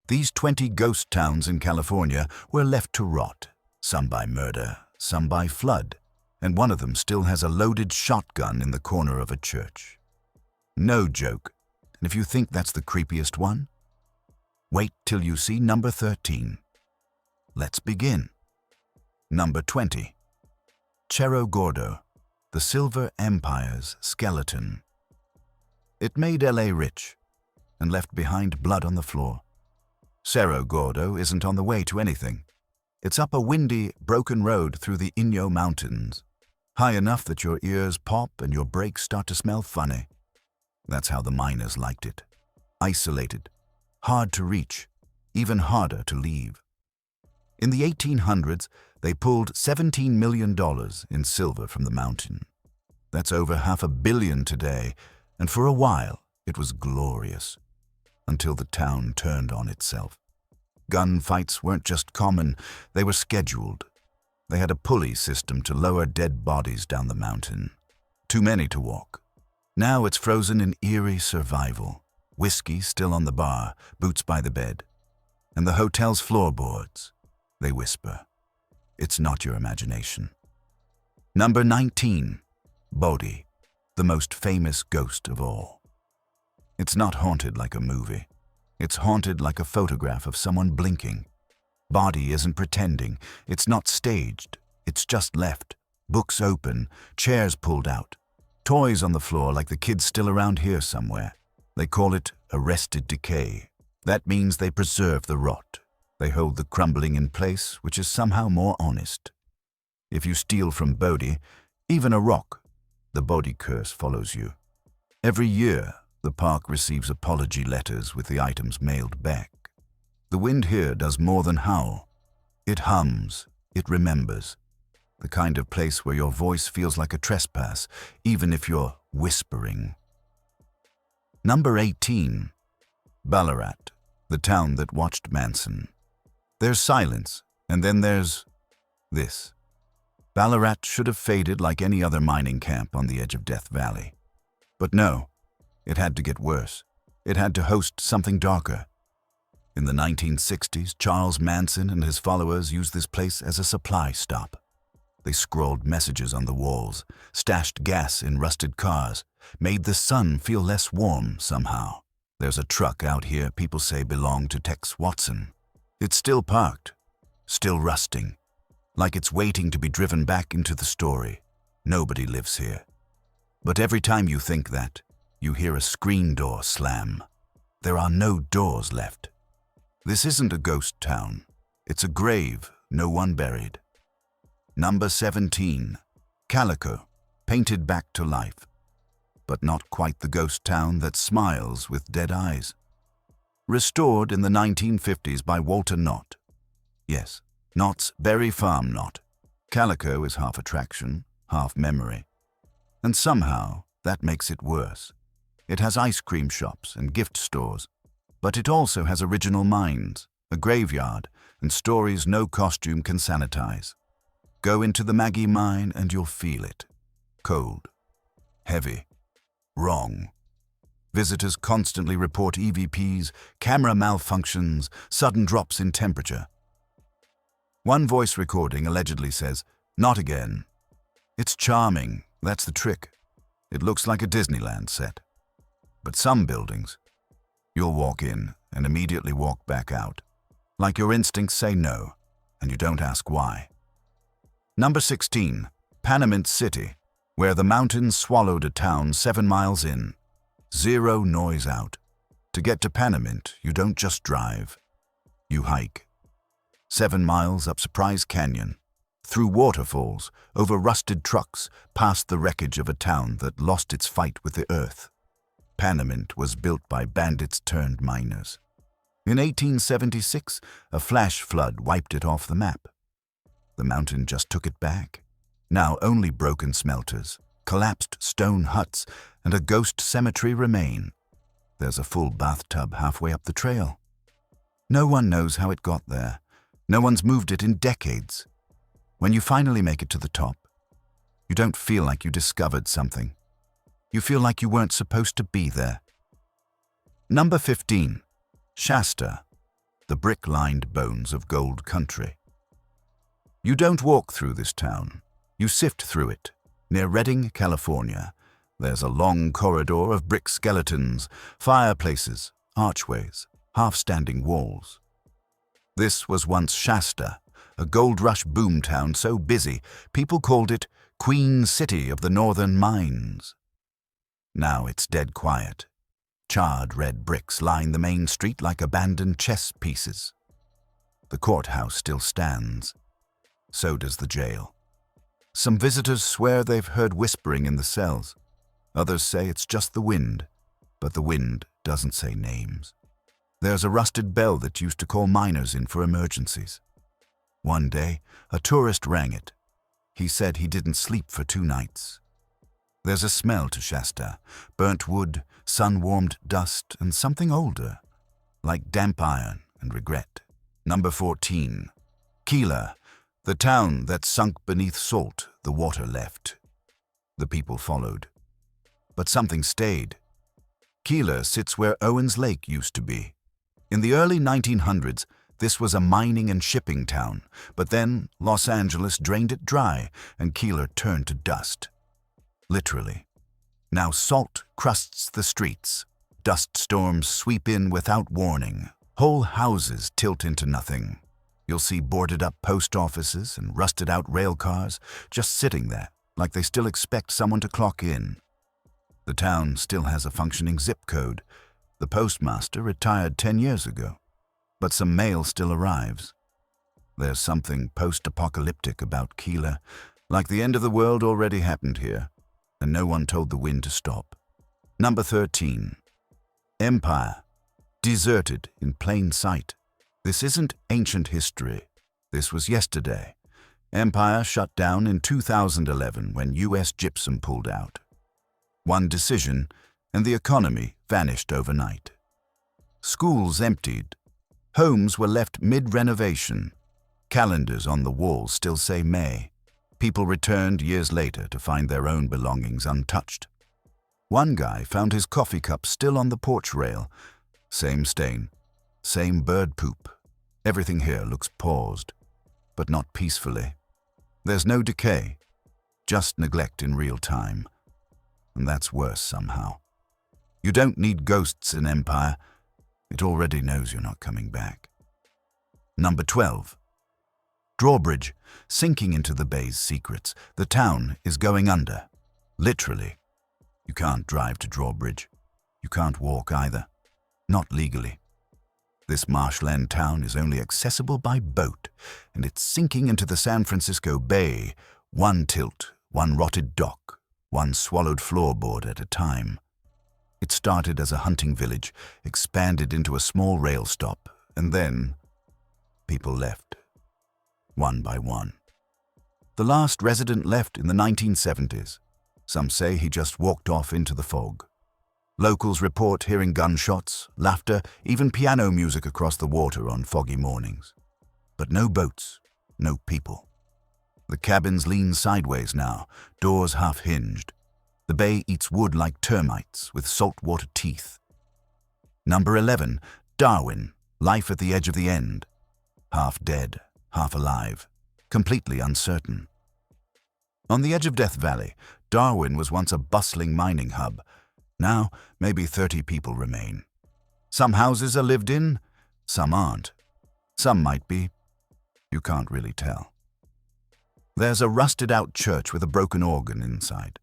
These 20 ghost towns in California were left to rot, some by murder, some by flood, and one of them still has a loaded shotgun in the corner of a church. No joke, and if you think that's the creepiest one, wait till you see number 13. Let's begin. Number 20. Cerro Gordo, the Silver Empire's skeleton. It made LA rich and left behind blood on the floor. Cerro Gordo isn't on the way to anything. It's up a windy, broken road through the Inyo Mountains, high enough that your ears pop and your brakes start to smell funny. That's how the miners liked it. Isolated, hard to reach, even harder to leave. In the 1800s, they pulled $17 million in silver from the mountain. That's over $500 million today, and for a while it was glorious, until the town turned on itself. Gunfights weren't just common, they were scheduled. They had a pulley system to lower dead bodies down the mountain. Too many to walk. Now it's frozen in eerie survival. Whiskey still on the bar, boots by the bed. And the hotel's floorboards, they whisper. It's not your imagination. Number 19. Bodie, the most famous ghost of all. It's not haunted like a movie. It's haunted like a photograph of someone blinking. Bodie isn't pretending. It's not staged. It's just left. Books open, chairs pulled out. Toys on the floor like the kid's still around here somewhere. They call it arrested decay. That means they preserve the rot. They hold the crumbling in place, which is somehow more honest. If you steal from Bodie, even a rock, the Bodie curse follows you. Every year, the park receives apology letters with the items mailed back. The wind here does more than howl. It hums, it remembers. The kind of place where your voice feels like a trespass, even if you're whispering. Number 18. Ballarat, the town that watched Manson. There's silence, and then there's this. Ballarat should have faded like any other mining camp on the edge of Death Valley. But no, it had to get worse. It had to host something darker. In the 1960s, Charles Manson and his followers used this place as a supply stop. They scrawled messages on the walls, stashed gas in rusted cars, made the sun feel less warm somehow. There's a truck out here people say belonged to Tex Watson. It's still parked, still rusting, like it's waiting to be driven back into the story. Nobody lives here. But every time you think that, you hear a screen door slam. There are no doors left. This isn't a ghost town. It's a grave, no one buried. Number 17. Calico, painted back to life. But not quite the ghost town that smiles with dead eyes. Restored in the 1950s by Walter Knott. Yes, Knott's Berry Farm Knott. Calico is half attraction, half memory. And somehow, that makes it worse. It has ice cream shops and gift stores, but it also has original mines, a graveyard, and stories no costume can sanitize. Go into the Maggie mine and you'll feel it. Cold, heavy, wrong. Visitors constantly report EVPs, camera malfunctions, sudden drops in temperature. One voice recording allegedly says, "Not again." It's charming, that's the trick. It looks like a Disneyland set. But some buildings, you'll walk in and immediately walk back out. Like your instincts say no, and you don't ask why. Number 16. Panamint City, where the mountains swallowed a town 7 miles in. Zero noise out. To get to Panamint, you don't just drive. You hike. 7 miles up Surprise Canyon, through waterfalls, over rusted trucks, past the wreckage of a town that lost its fight with the earth. Panamint was built by bandits turned miners. In 1876, a flash flood wiped it off the map. The mountain just took it back. Now only broken smelters, collapsed stone huts, and a ghost cemetery remain. There's a full bathtub halfway up the trail. No one knows how it got there. No one's moved it in decades. When you finally make it to the top, you don't feel like you discovered something. You feel like you weren't supposed to be there. Number 15. Shasta, the brick-lined bones of gold country. You don't walk through this town, you sift through it. Near Redding, California, there's a long corridor of brick skeletons, fireplaces, archways, half-standing walls. This was once Shasta, a gold rush boomtown so busy people called it Queen City of the Northern Mines. Now it's dead quiet. Charred red bricks line the main street like abandoned chess pieces. The courthouse still stands. So does the jail. Some visitors swear they've heard whispering in the cells. Others say it's just the wind, but the wind doesn't say names. There's a rusted bell that used to call miners in for emergencies. One day, a tourist rang it. He said he didn't sleep for 2 nights. There's a smell to Shasta, burnt wood, sun-warmed dust, and something older, like damp iron and regret. Number 14. Keeler, the town that sunk beneath salt, the water left. The people followed. But something stayed. Keeler sits where Owens Lake used to be. In the early 1900s, this was a mining and shipping town, but then Los Angeles drained it dry and Keeler turned to dust. Literally. Now salt crusts the streets. Dust storms sweep in without warning. Whole houses tilt into nothing. You'll see boarded-up post offices and rusted-out rail cars just sitting there, like they still expect someone to clock in. The town still has a functioning zip code. The postmaster retired 10 years ago, but some mail still arrives. There's something post-apocalyptic about Keeler, like the end of the world already happened here, and no one told the wind to stop. Number 13. Empire. Deserted in plain sight. This isn't ancient history. This was yesterday. Empire shut down in 2011 when U.S. Gypsum pulled out. One decision, and the economy vanished overnight. Schools emptied. Homes were left mid-renovation. Calendars on the walls still say May. People returned years later to find their own belongings untouched. One guy found his coffee cup still on the porch rail. Same stain, same bird poop. Everything here looks paused, but not peacefully. There's no decay, just neglect in real time. And that's worse somehow. You don't need ghosts in Empire. It already knows you're not coming back. Number 12. Drawbridge, sinking into the bay's secrets. The town is going under. Literally. You can't drive to Drawbridge. You can't walk either. Not legally. This marshland town is only accessible by boat, and it's sinking into the San Francisco Bay, one tilt, one rotted dock, one swallowed floorboard at a time. It started as a hunting village, expanded into a small rail stop, and then people left. One by one. The last resident left in the 1970s. Some say he just walked off into the fog. Locals report hearing gunshots, laughter, even piano music across the water on foggy mornings. But no boats, no people. The cabins lean sideways now, doors half-hinged. The bay eats wood like termites with saltwater teeth. Number 11, Darwin, life at the edge of the end. Half dead, half alive, completely uncertain. On the edge of Death Valley, Darwin was once a bustling mining hub. Now, maybe 30 people remain. Some houses are lived in, some aren't. Some might be. You can't really tell. There's a rusted-out church with a broken organ inside.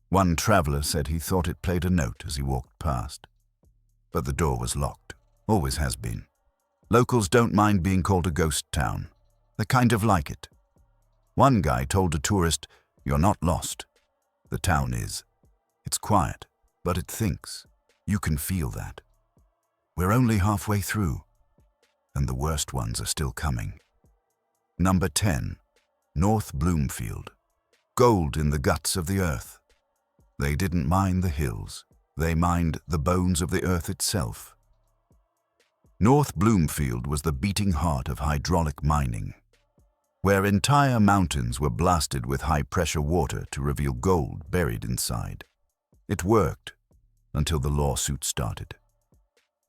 One traveler said he thought it played a note as he walked past. But the door was locked, always has been. Locals don't mind being called a ghost town. They kind of like it. One guy told a tourist, "You're not lost. The town is. It's quiet, but it thinks. You can feel that. We're only halfway through, and the worst ones are still coming." Number 10. North Bloomfield. Gold in the guts of the earth. They didn't mine the hills. They mined the bones of the earth itself. North Bloomfield was the beating heart of hydraulic mining, where entire mountains were blasted with high-pressure water to reveal gold buried inside. It worked until the lawsuit started.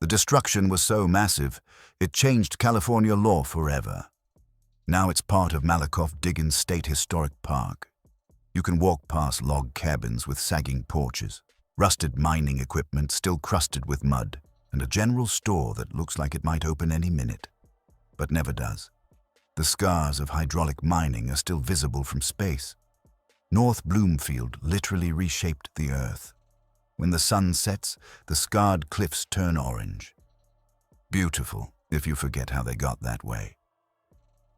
The destruction was so massive, it changed California law forever. Now it's part of Malakoff-Diggins State Historic Park. You can walk past log cabins with sagging porches, rusted mining equipment still crusted with mud, and a general store that looks like it might open any minute, but never does. The scars of hydraulic mining are still visible from space. North Bloomfield literally reshaped the earth. When the sun sets, the scarred cliffs turn orange. Beautiful, if you forget how they got that way.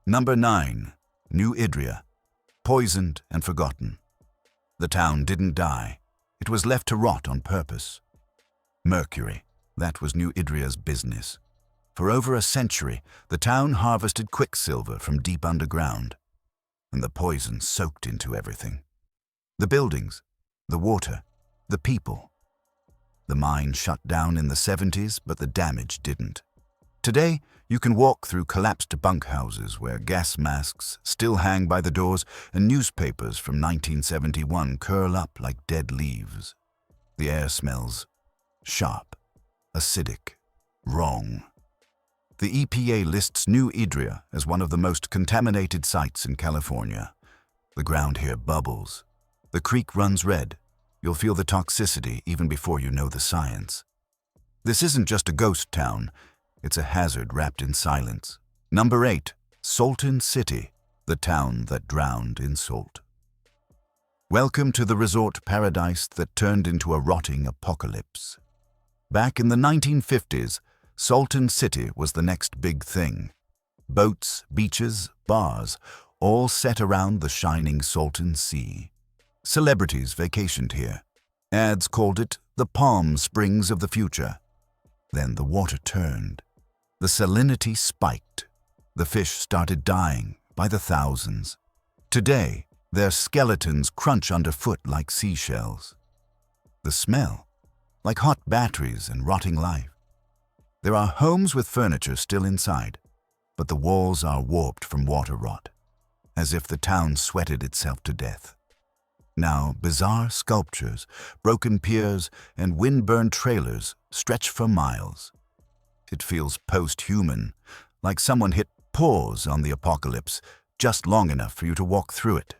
Number 9. New Idria. Poisoned and forgotten. The town didn't die. It was left to rot on purpose. Mercury, that was New Idria's business. For over a century, the town harvested quicksilver from deep underground, and the poison soaked into everything. The buildings, the water, the people. The mine shut down in the 70s, but the damage didn't. Today, you can walk through collapsed bunkhouses where gas masks still hang by the doors and newspapers from 1971 curl up like dead leaves. The air smells sharp, acidic, wrong. The EPA lists New Idria as one of the most contaminated sites in California. The ground here bubbles. The creek runs red. You'll feel the toxicity even before you know the science. This isn't just a ghost town. It's a hazard wrapped in silence. Number 8. Salton City, the town that drowned in salt. Welcome to the resort paradise that turned into a rotting apocalypse. Back in the 1950s, Salton City was the next big thing. Boats, beaches, bars, all set around the shining Salton Sea. Celebrities vacationed here. Ads called it the Palm Springs of the future. Then the water turned. The salinity spiked. The fish started dying by the thousands. Today, their skeletons crunch underfoot like seashells. The smell, like hot batteries and rotting life. There are homes with furniture still inside, but the walls are warped from water rot, as if the town sweated itself to death. Now, bizarre sculptures, broken piers, and wind-burned trailers stretch for miles. It feels post-human, like someone hit pause on the apocalypse just long enough for you to walk through it.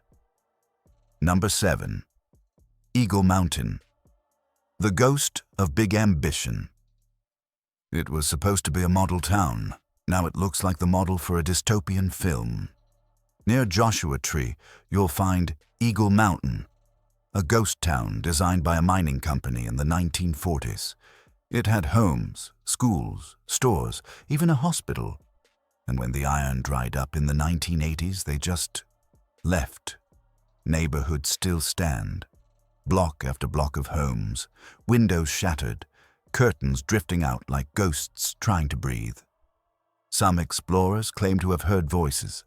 Number 7. Eagle Mountain. The ghost of big ambition. It was supposed to be a model town. Now it looks like the model for a dystopian film. Near Joshua Tree, you'll find Eagle Mountain, a ghost town designed by a mining company in the 1940s. It had homes, schools, stores, even a hospital. And when the iron dried up in the 1980s, they just left. Neighborhoods still stand. Block after block of homes, windows shattered, curtains drifting out like ghosts trying to breathe. Some explorers claim to have heard voices.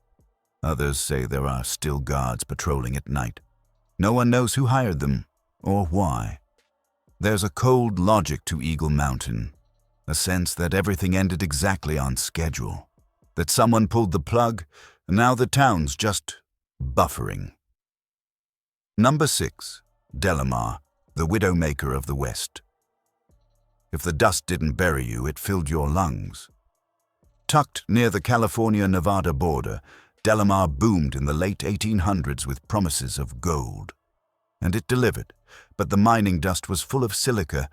Others say there are still guards patrolling at night. No one knows who hired them or why. There's a cold logic to Eagle Mountain, a sense that everything ended exactly on schedule, that someone pulled the plug, and now the town's just buffering. Number 6. Delamar, the widowmaker of the West. If the dust didn't bury you, it filled your lungs. Tucked near the California-Nevada border, Delamar boomed in the late 1800s with promises of gold. And it delivered, but the mining dust was full of silica,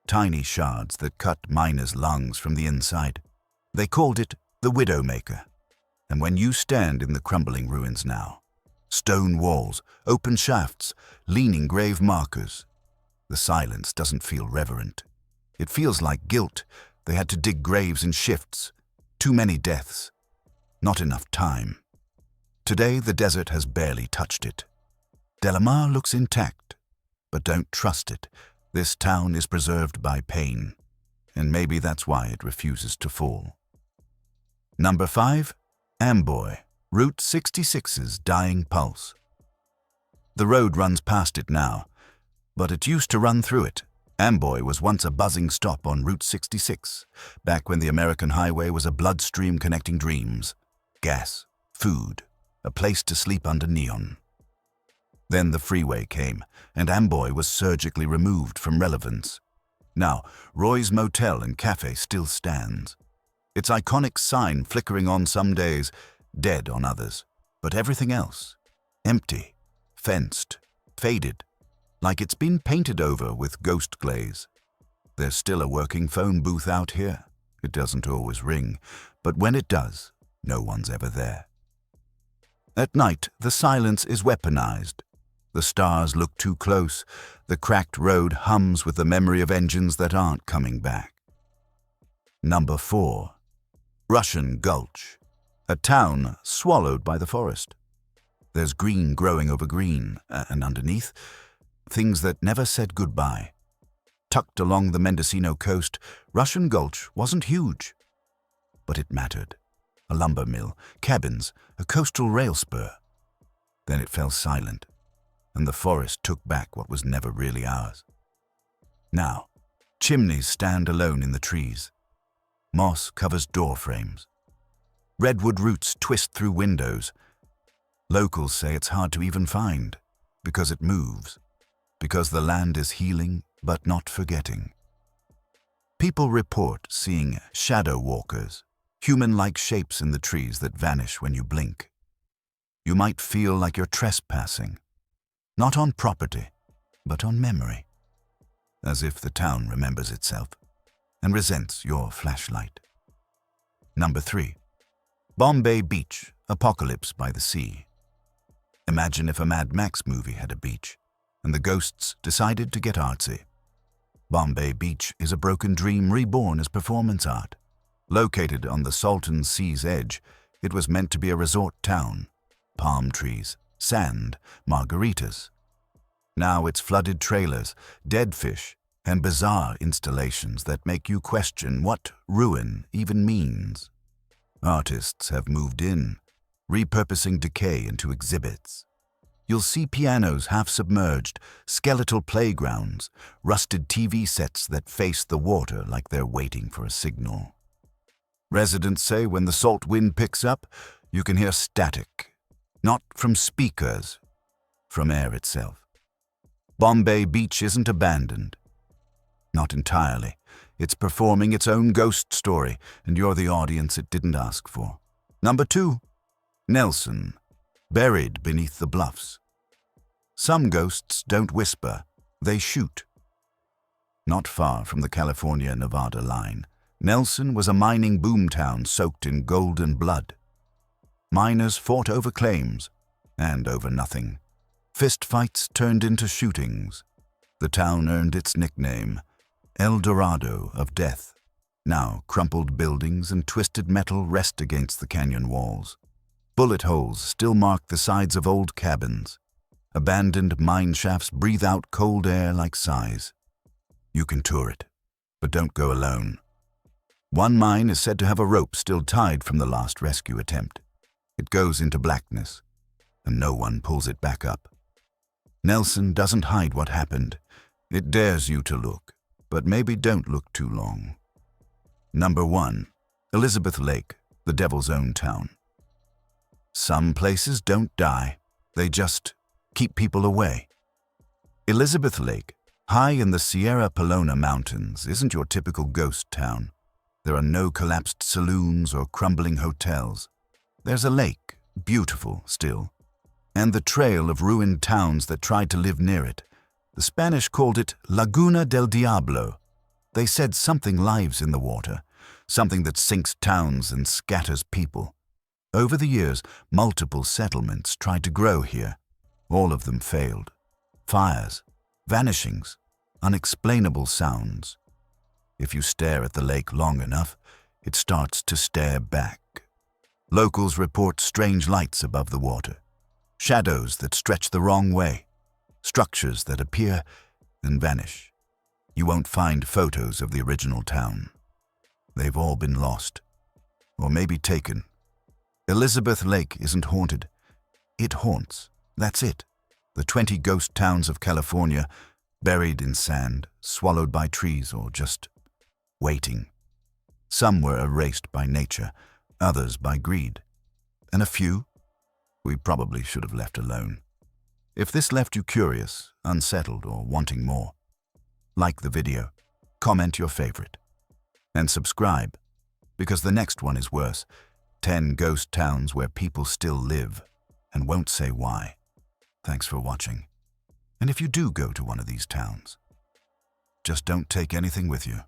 tiny shards that cut miners' lungs from the inside. They called it the Widowmaker. And when you stand in the crumbling ruins now, stone walls, open shafts, leaning grave markers, the silence doesn't feel reverent. It feels like guilt. They had to dig graves in shifts. Too many deaths. Not enough time. Today, the desert has barely touched it. Delamar looks intact, but don't trust it. This town is preserved by pain, and maybe that's why it refuses to fall. Number 5. Amboy, Route 66's dying pulse. The road runs past it now, but it used to run through it. Amboy was once a buzzing stop on Route 66, back when the American highway was a bloodstream connecting dreams, gas, food, a place to sleep under neon. Then the freeway came, and Amboy was surgically removed from relevance. Now, Roy's Motel and Cafe still stands. Its iconic sign flickering on some days, dead on others. But everything else, empty, fenced, faded, like it's been painted over with ghost glaze. There's still a working phone booth out here. It doesn't always ring, but when it does, no one's ever there. At night, the silence is weaponized. The stars look too close. The cracked road hums with the memory of engines that aren't coming back. Number 4. Russian Gulch, a town swallowed by the forest. There's green growing over green, and underneath, things that never said goodbye. Tucked along the Mendocino coast, Russian Gulch wasn't huge, but it mattered. A lumber mill, cabins, a coastal rail spur. Then it fell silent, and the forest took back what was never really ours. Now, chimneys stand alone in the trees. Moss covers door frames. Redwood roots twist through windows. Locals say it's hard to even find, because it moves, because the land is healing but not forgetting. People report seeing shadow walkers, human-like shapes in the trees that vanish when you blink. You might feel like you're trespassing, not on property, but on memory, as if the town remembers itself and resents your flashlight. Number 3. Bombay Beach, Apocalypse by the Sea. Imagine if a Mad Max movie had a beach, and the ghosts decided to get artsy. Bombay Beach is a broken dream reborn as performance art. Located on the Salton Sea's edge, it was meant to be a resort town. Palm trees, sand, margaritas. Now it's flooded trailers, dead fish, and bizarre installations that make you question what ruin even means. Artists have moved in, repurposing decay into exhibits. You'll see pianos half submerged, skeletal playgrounds, rusted TV sets that face the water like they're waiting for a signal. Residents say when the salt wind picks up, you can hear static, not from speakers, from air itself. Bombay Beach isn't abandoned. Not entirely. It's performing its own ghost story, and you're the audience it didn't ask for. Number 2. Nelson, buried beneath the bluffs. Some ghosts don't whisper, they shoot. Not far from the California-Nevada line, Nelson was a mining boomtown soaked in golden blood. Miners fought over claims, and over nothing. Fistfights turned into shootings. The town earned its nickname, El Dorado of Death. Now crumpled buildings and twisted metal rest against the canyon walls. Bullet holes still mark the sides of old cabins. Abandoned mine shafts breathe out cold air like sighs. You can tour it, but don't go alone. One mine is said to have a rope still tied from the last rescue attempt. It goes into blackness, and no one pulls it back up. Nelson doesn't hide what happened. It dares you to look, but maybe don't look too long. Number 1. Elizabeth Lake, the Devil's Own town. Some places don't die, they just keep people away. Elizabeth Lake, high in the Sierra Pelona Mountains, isn't your typical ghost town. There are no collapsed saloons or crumbling hotels. There's a lake, beautiful still, and the trail of ruined towns that tried to live near it. The Spanish called it Laguna del Diablo. They said something lives in the water, something that sinks towns and scatters people. Over the years, multiple settlements tried to grow here. All of them failed. Fires, vanishings, unexplainable sounds. If you stare at the lake long enough, it starts to stare back. Locals report strange lights above the water, shadows that stretch the wrong way, structures that appear and vanish. You won't find photos of the original town. They've all been lost, or maybe taken. Elizabeth Lake isn't haunted. It haunts. That's it. The 20 ghost towns of California, buried in sand, swallowed by trees, or just waiting. Some were erased by nature, others by greed. And a few we probably should have left alone. If this left you curious, unsettled, or wanting more, like the video. comment your favorite, and subscribe, because the next one is worse. 10 ghost towns where people still live and won't say why. Thanks for watching. And if you do go to one of these towns, just don't take anything with you.